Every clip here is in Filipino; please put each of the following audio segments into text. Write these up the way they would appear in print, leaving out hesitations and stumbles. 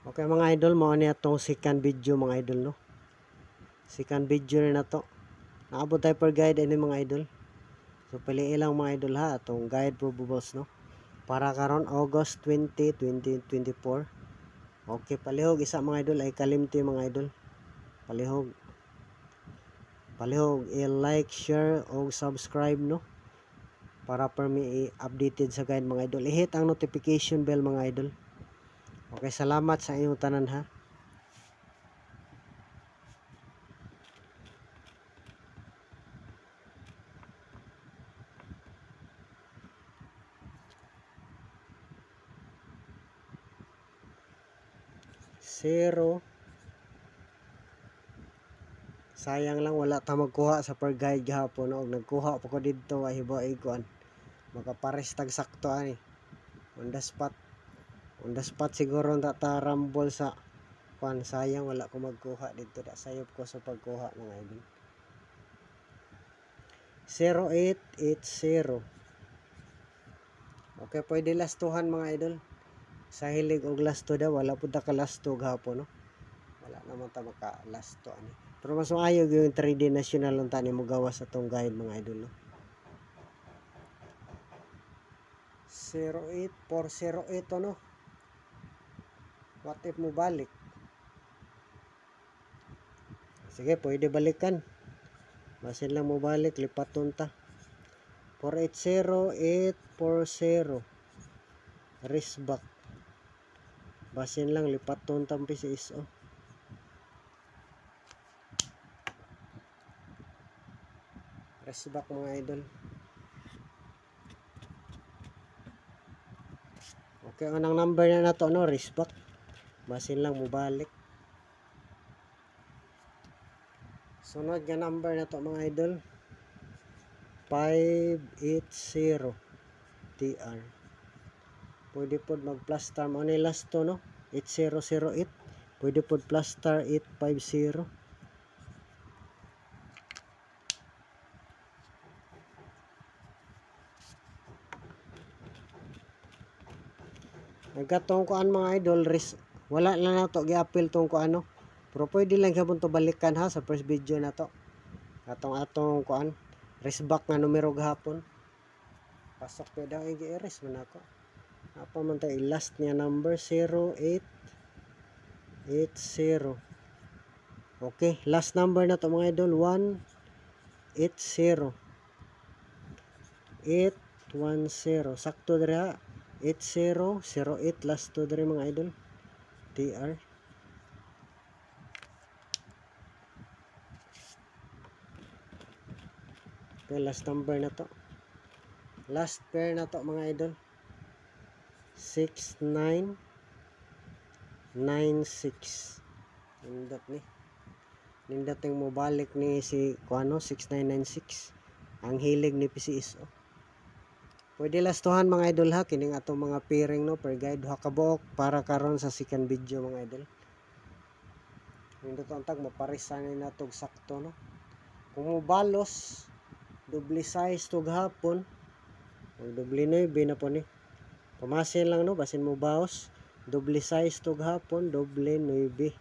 Okay mga idol, mo ni atong second video mga idol no. Second video na to. Naabot tayo per guide ini mga idol. So piliin lang mga idol ha atong guide probables no. Para karon August 20, 2024. Okay, palihog isa mga idol ay kalimti mga idol. Palihog. Palihog i-like, share o subscribe no. Para per mi updated sa guide mga idol. I-hit ang notification bell mga idol. Okay, salamat sa inyong tanan ha. Zero. Sayang lang wala ta magkuha sa per guide gahapon no. Nagkuha pa ko didto ay hibaig kuan. Makapares tag sakto ani. On the spot. On the spot siguro ta rumble sa kuan. Sayang wala ko magkuha didto da sayop ko sa pagkuha mga idol. 0880. Okay, pwede lastuhan mga idol. Sa hilig og lasto da wala pud ta ka lasto gahapon no. Wala naman ta maka lasto ani. Pero mas maayo yung 3D national lang tani mo gawas sa tong guide mga idol no. 08408 no. What if mo balik? Sige, pwede balikan. Basin lang mo balik, lipaton ta. 480840. Risk back. Basin lang lipaton ta PCSO. Risk back mga idol. Okay, anong number na nato no, risk back. Basin lang mo balik. Sunod nga number na to mga idol. 580 TR. Pwede pod mag plus star mo ni last to no. 8008. Pwede pod plus star 850. Nagkatong kuan mga idol, wala na nato gi-appeal tong kuan no. Pero pwede lang gabon to balikan ha sa first video na to. Atong kuan, risk back nga numero gahapon. Pasok pa daw ang gi-erase man ako. Apa man tayo last niya number 0880. Okay, last number na to mga idol 180. 810. Sakto diri ha. 8008 last to diri mga idol. TR. Okay, last number na to. Last pair na to mga idol. 6996. Nindot ni. Nindot yung mobalik ni si kuano 6996. Ang hilig ni PCSO. Pwede lastuhan mga idol ha. Kining atong mga pairing no per guide. Duha ka buok para karon sa second video mga idol. Nindot ang tag maparisan na natog sakto no. Kung mo balos doble size to gahapon. O doble 9 na po ni. Pamasin lang no, basin mo baos. Doble size to gahapon, doble 9.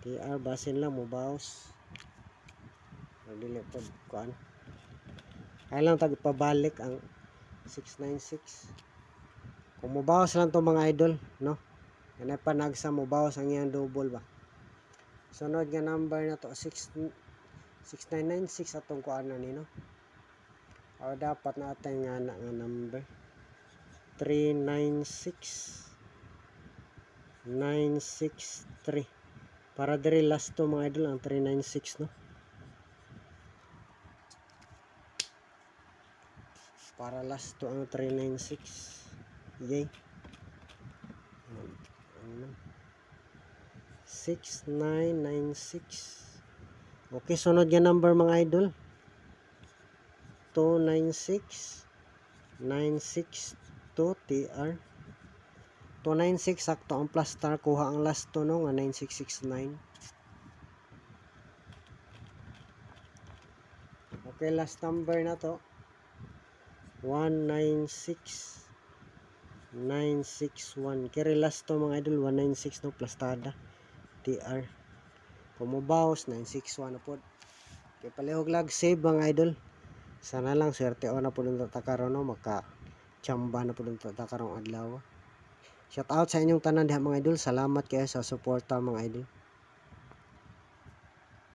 TR basin lang mo baos. Dili pod kuan. Kaya lang tag pabalik ang 696. Kung mo baos lang to mga idol, no. Yan pa nagsa mo baos ang iyang double ba. Sunod nga number na to 6996 atong kuan na ni no. O dapat natin nga na nga number 396 963 para diri last to mga idol ang 396 no. Para last to ang 396. Yay. 6996. Okay, sunod nga number mga idol 296 962 TR. 296 sakto ang plus star, kuha ang last to no nga 9669. Okay, last number na to 196 961 kiri last to mga idol 196 no plastada TR kumubaws 961 na po kay palihog lag save mga idol sana lang swerte o na po nung tatakaron no maka chamba na po nung tatakarong adlaw. Shout out sa inyong tanan diha mga idol, salamat kayo sa suporta mga idol.